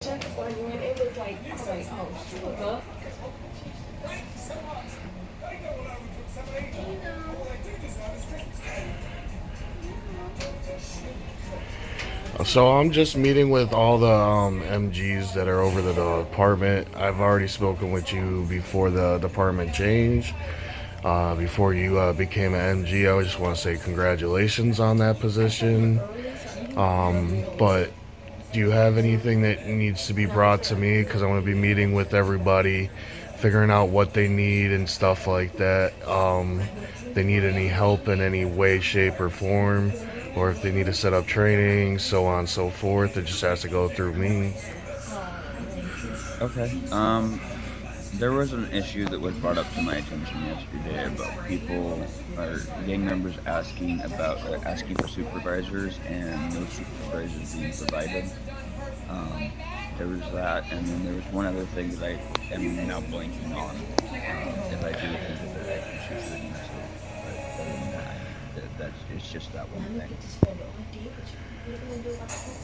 It was like, I was like, oh, she was up. So I'm just meeting with all the MGs that are over the department. I've already spoken with you before the department change. Before you became an MG, I just want to say congratulations on that position. But do you have anything that needs to be brought to me? Because I'm going to be meeting with everybody, figuring out what they need and stuff like that. They need any help in any way, shape, or form, or if they need to set up training, so on and so forth. It just has to go through me. Okay. There was an issue that was brought up to my attention yesterday about people or gang members asking for supervisors and no supervisors being provided. Um, there was that, and then there was one other thing that I am now blanking on. If I do think of it, I can shoot you a message. But other than that, that's it's just that one thing.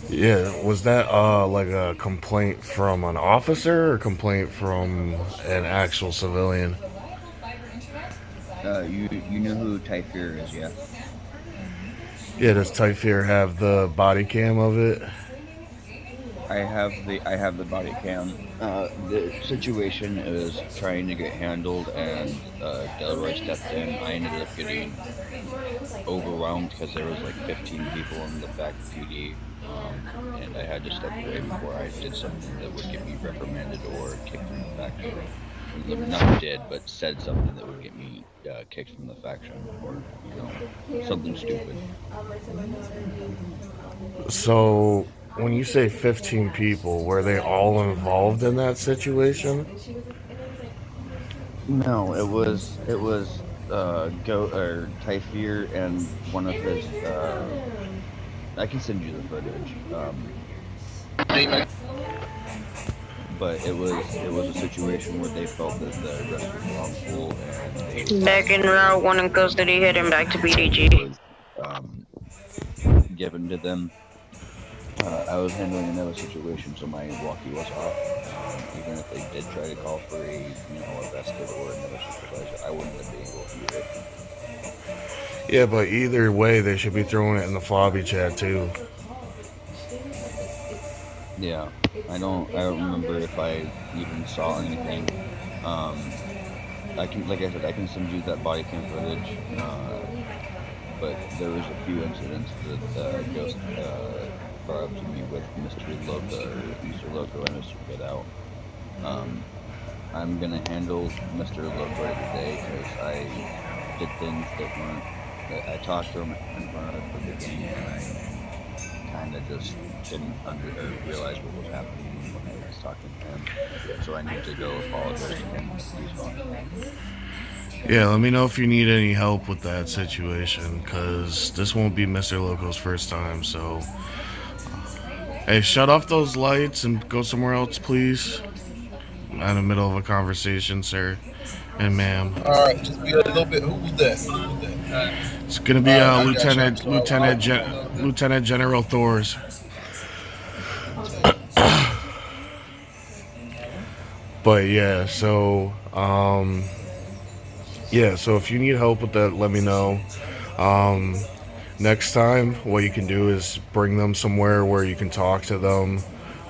Yeah, was that like a complaint from an officer or complaint from an actual civilian? You know who Typhoon is, yeah? Yeah, does Typhoon have the body cam of it? I have the body cam. The situation is trying to get handled, and Delroy stepped in. I ended up getting overwhelmed because there was like 15 people in the back PD, and I had to step away before I did something that would get me reprimanded or kicked from the faction. Not did, but said something that would get me kicked from the faction, or something stupid. So, when you say 15 people, were they all involved in that situation? No, it was Go or Typhir and one of his. I can send you the footage. But it was a situation where they felt that the arrest was wrongful, and they Back in Route 1 in custody, heading back to BDG. was um, given to them. I was handling another situation, so my walkie was off. Even if they did try to call for a vested or another supervisor, I wouldn't have been able to do it. Yeah, but either way, they should be throwing it in the Flobby chat too. Yeah, I don't remember if I even saw anything. Um, like I said, I can send you that body cam footage. But there was a few incidents that Ghost brought up to me with Mr. Loco and Mr. Get Out. Um, I'm gonna handle Mr. Loco today because I did things that weren't. I talked to him in front of the gang, and I kind of just didn't realize what was happening when I was talking to him. So I need to go apologize to him. He's fine. Yeah, let me know if you need any help with that situation, because this won't be Mr. Loco's first time, so. Hey, shut off those lights and go somewhere else, please. I'm in the middle of a conversation, sir and ma'am. All right, just be a little bit. Who was that? Who was that? It's gonna be All right, I got you. So Lieutenant General Thors. But yeah, so if you need help with that, let me know. Um, Next time, what you can do is bring them somewhere where you can talk to them,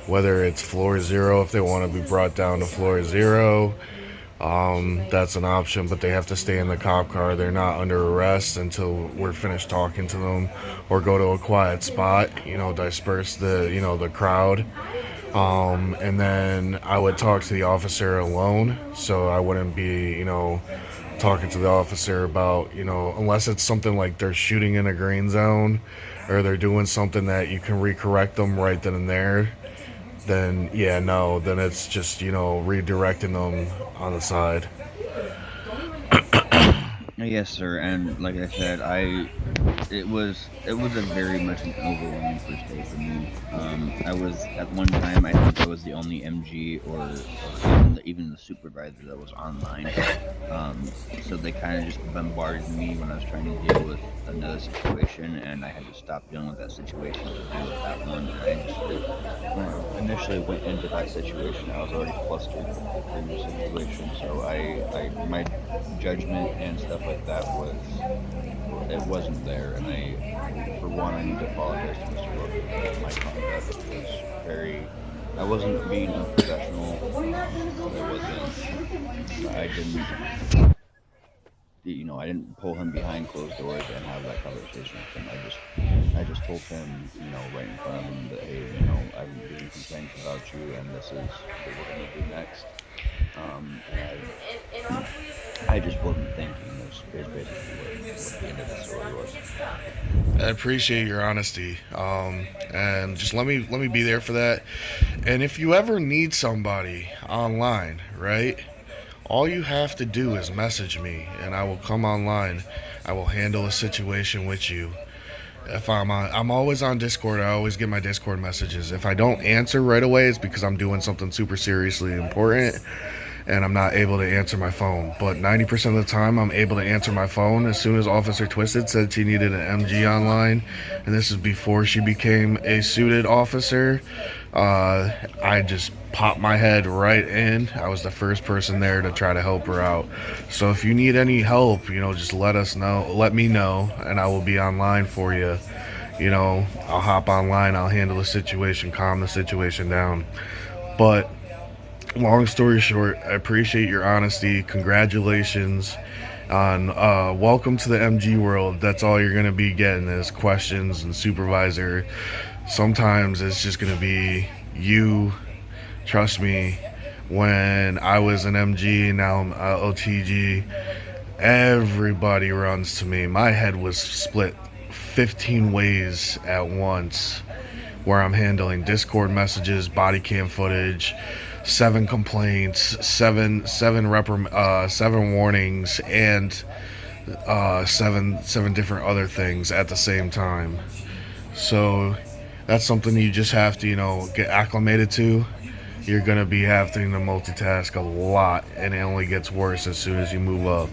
whether it's floor zero if they want to be brought down to floor zero. That's an option, but they have to stay in the cop car. They're not under arrest until we're finished talking to them, or go to a quiet spot. Disperse the crowd. And then I would talk to the officer alone, so I wouldn't be talking to the officer about unless it's something like they're shooting in a green zone, or they're doing something that you can recorrect them right then and there. Then yeah, no, then it's just redirecting them on the side. Yes, sir. And like I said, it was a very much an overwhelming first day for me. I was at one time I think I was the only MG or even the supervisor that was online. So they kind of just bombarded me when I was trying to deal with another situation, and I had to stop dealing with that situation to deal with that one. And I just when I initially went into that situation, I was already flustered with the previous situation. So I my judgment and stuff like that it wasn't there, and for one, I need to apologize to Mr. Wilson because my conduct was very. I wasn't being unprofessional, but I didn't, I didn't pull him behind closed doors and have that conversation with him. I just told him, right in front of him that, hey, I'm getting complaints about you, and this is what we're gonna do next. And I just wasn't thinking. Is basically what the end of the story was. I appreciate your honesty, and just let me be there for that. And if you ever need somebody online, right? All you have to do is message me, and I will come online. I will handle a situation with you. If I'm always on Discord. I always get my Discord messages. If I don't answer right away, it's because I'm doing something super seriously important, and I'm not able to answer my phone. But 90% of the time, I'm able to answer my phone. As soon as Officer Twisted said she needed an MG online, and this is before she became a suited officer, I just popped my head right in. I was the first person there to try to help her out. So if you need any help, just let me know, and I will be online for you. I'll hop online, I'll handle the situation, calm the situation down. But long story short, I appreciate your honesty. Congratulations on welcome to the MG world. That's all you're gonna be getting is questions and supervisor. Sometimes it's just gonna be you. Trust me. When I was an MG, now I'm OTG. Everybody runs to me. My head was split 15 ways at once, where I'm handling Discord messages, body cam footage, 7 complaints, seven warnings, and seven different other things at the same time. So that's something you just have to get acclimated to. You're gonna be having to multitask a lot, and it only gets worse as soon as you move up.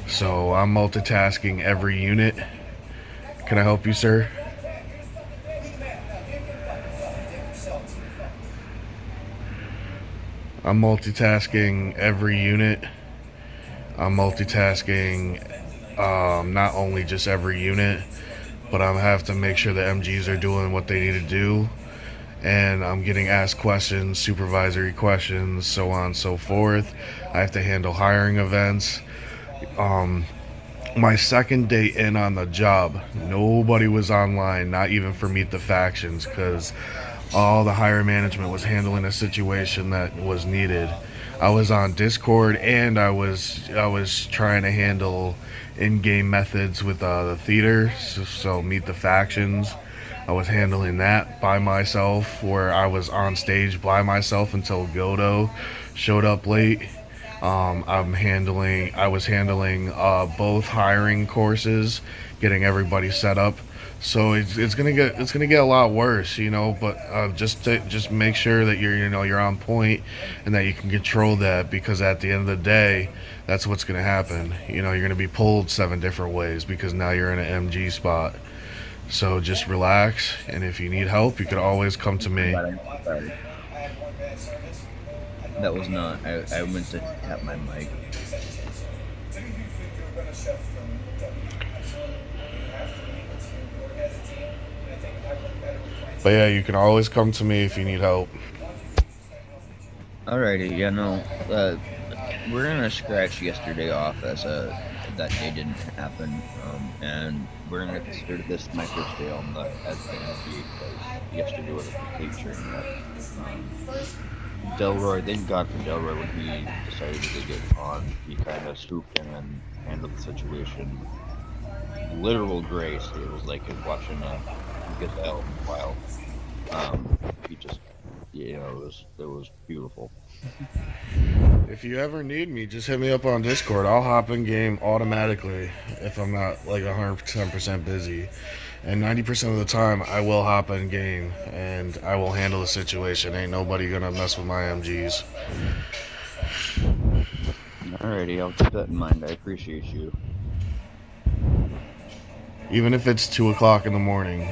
So I'm multitasking every unit. Can I help you, sir? I'm multitasking every unit. I'm multitasking not only just every unit, but I have to make sure the MGs are doing what they need to do. And I'm getting asked questions, supervisory questions, so on and so forth. I have to handle hiring events. My second day in on the job, nobody was online, not even for Meet the Factions, because all the higher management was handling a situation that was needed. I was on Discord, and I was trying to handle in-game methods with the theater, so Meet the Factions. I was handling that by myself, where I was on stage by myself until Godo showed up late. I was handling both hiring courses, getting everybody set up. So it's gonna get a lot worse, But just make sure that you're on point, and that you can control that, because at the end of the day, that's what's gonna happen. You're gonna be pulled 7 different ways because now you're in an MG spot. So just relax, and if you need help, you can always come to me. Sorry. That was not. I meant to tap my mic. But yeah, you can always come to me if you need help. Alrighty, yeah, no. We're gonna scratch yesterday off as that day didn't happen, and we're gonna consider this my first day on as the NP because yesterday was a complete train wreck. Delroy, thank God for Delroy when he decided to get on. He kind of swooped in and handled the situation. Literal grace. It was like watching a gazelle in the wild. He just it was beautiful. If you ever need me, just hit me up on Discord. I'll hop in game automatically if I'm not like 110% busy. And 90% of the time, I will hop in game and I will handle the situation. Ain't nobody gonna mess with my MGs. Alrighty, I'll keep that in mind. I appreciate you. Even if it's 2 o'clock in the morning.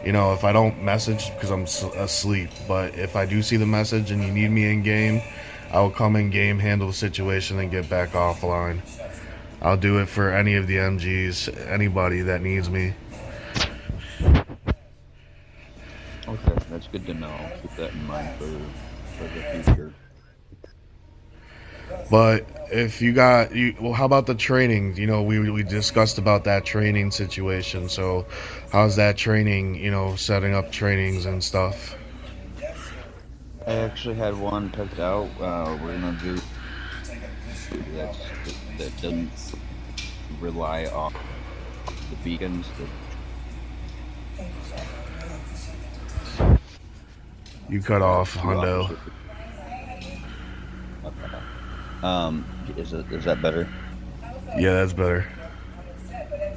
You know, if I don't message because I'm asleep, but if I do see the message and you need me in game, I will come in game, handle the situation, and get back offline. I'll do it for any of the MGs, anybody that needs me. Okay, that's good to know. I'll keep that in mind for the future. But if you got you, well, how about the training? You know, we discussed about that training situation. So, how's that training? You know, setting up trainings and stuff. I actually had one picked out. We're gonna do that doesn't rely on the beacons. You cut off, Two Hundo. officers. Okay. Is that better? Yeah, that's better.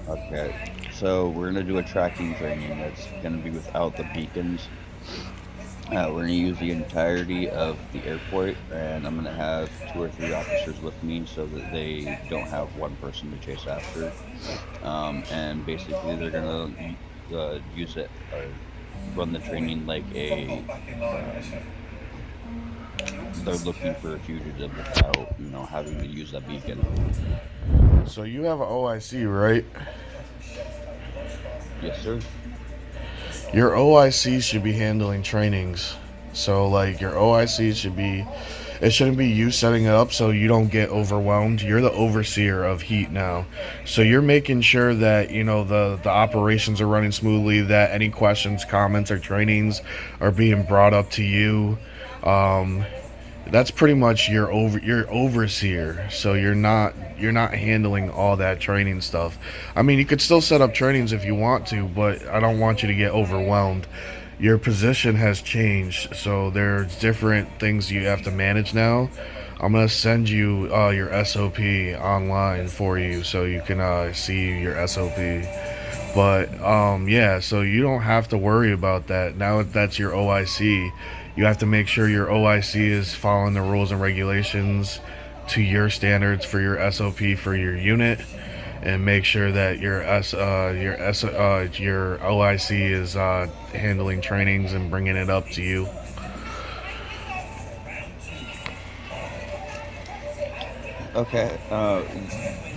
Okay. So we're gonna do a tracking training that's gonna be without the beacons. We're gonna use the entirety of the airport, and I'm gonna have 2 or 3 officers with me so that they don't have one person to chase after. And basically, they're gonna use it or run the training like they're looking for a fugitive without having to use that beacon. So you have an OIC, right? Yes, sir. Your OIC should be handling trainings. So like your OIC should be, it shouldn't be you setting it up so you don't get overwhelmed. You're the overseer of Heat now. So you're making sure that, you know, the operations are running smoothly, that any questions, comments, or trainings are being brought up to you. Um, that's pretty much your overseer. So you're not handling all that training stuff. I mean, you could still set up trainings if you want to, but I don't want you to get overwhelmed. Your position has changed, so there's different things you have to manage now. I'm gonna send you your SOP online for you so you can see your SOP. But yeah, so you don't have to worry about that. Now that that's your OIC, you have to make sure your OIC is following the rules and regulations to your standards for your SOP for your unit, and make sure that your OIC is handling trainings and bringing it up to you. Okay.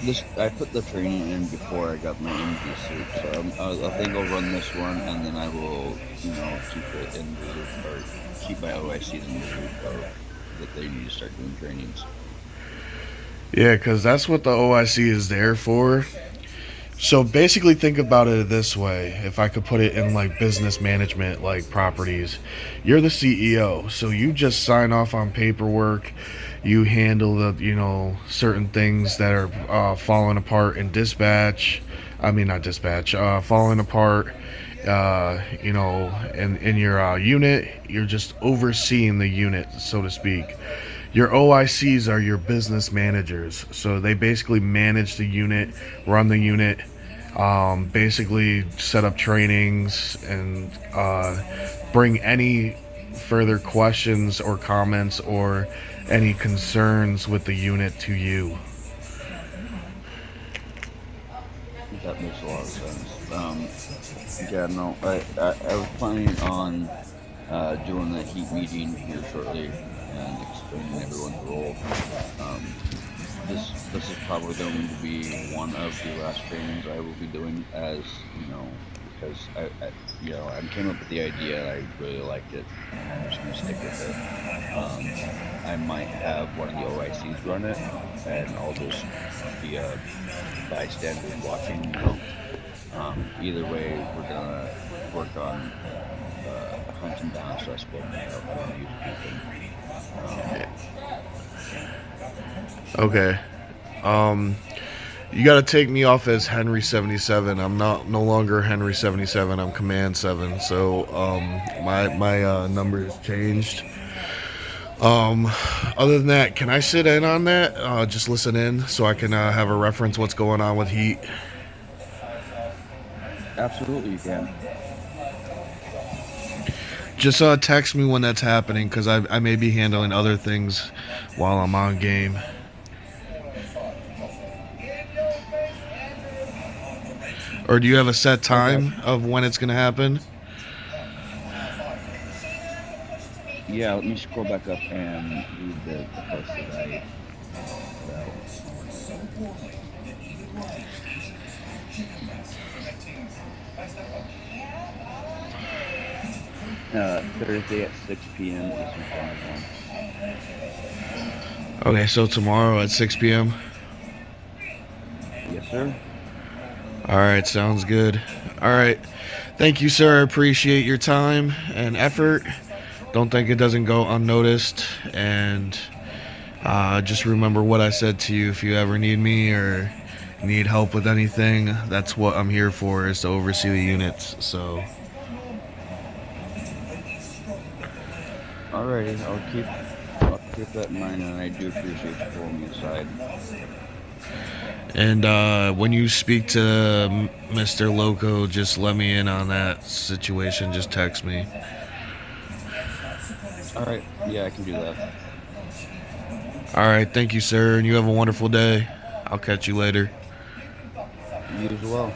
This I put the training in before I got my MG suit, so I think I'll run this one, and then I will, keep it in the loop or keep my OICs in the loop of that they need to start doing trainings. Yeah, because that's what the OIC is there for. So basically, think about it this way. If I could put it in like business management, like properties, you're the CEO. So you just sign off on paperwork. You handle the, certain things that are falling apart in dispatch. I mean, not dispatch, falling apart. In your unit, you're just overseeing the unit, so to speak. Your OICs are your business managers, so they basically manage the unit, run the unit, basically set up trainings, and bring any further questions or comments or any concerns with the unit to you. That makes a lot of sense. Yeah, no, I was planning on doing a heat meeting here shortly and explaining everyone's role. This is probably going to be one of the last trainings I will be doing, as because I came up with the idea, I really liked it, and I'm just gonna stick with it. I might have one of the OICs run it, and I'll just be a bystander watching. Either way, we're gonna work on hunting down a suspect without having to use a beacon. Okay. Um, You got to take me off as Henry 77. I'm no longer Henry 77. I'm Command 7. So my number has changed. Other than that, can I sit in on that? Just listen in so I can have a reference what's going on with Heat. Absolutely, you can. Just text me when that's happening because I may be handling other things while I'm on game. Or do you have a set time of when it's going to happen? Yeah, let me scroll back up and read the post that I put out. Thursday at 6 p.m. Eastern Standard Time. Okay, so tomorrow at 6 p.m. Yes, sir. All right, sounds good. All right. Thank you, sir. I appreciate your time and effort. Don't think it doesn't go unnoticed. And just remember what I said to you. If you ever need me or need help with anything, that's what I'm here for, is to oversee the units. So, Alrighty, I'll keep that in mind, and I do appreciate you pulling me aside. and when you speak to Mr. Loco, just let me in on that situation. Just text me. Alright, yeah, I can do that. All right. Thank you, sir. And you have a wonderful day. I'll catch you later. You as well.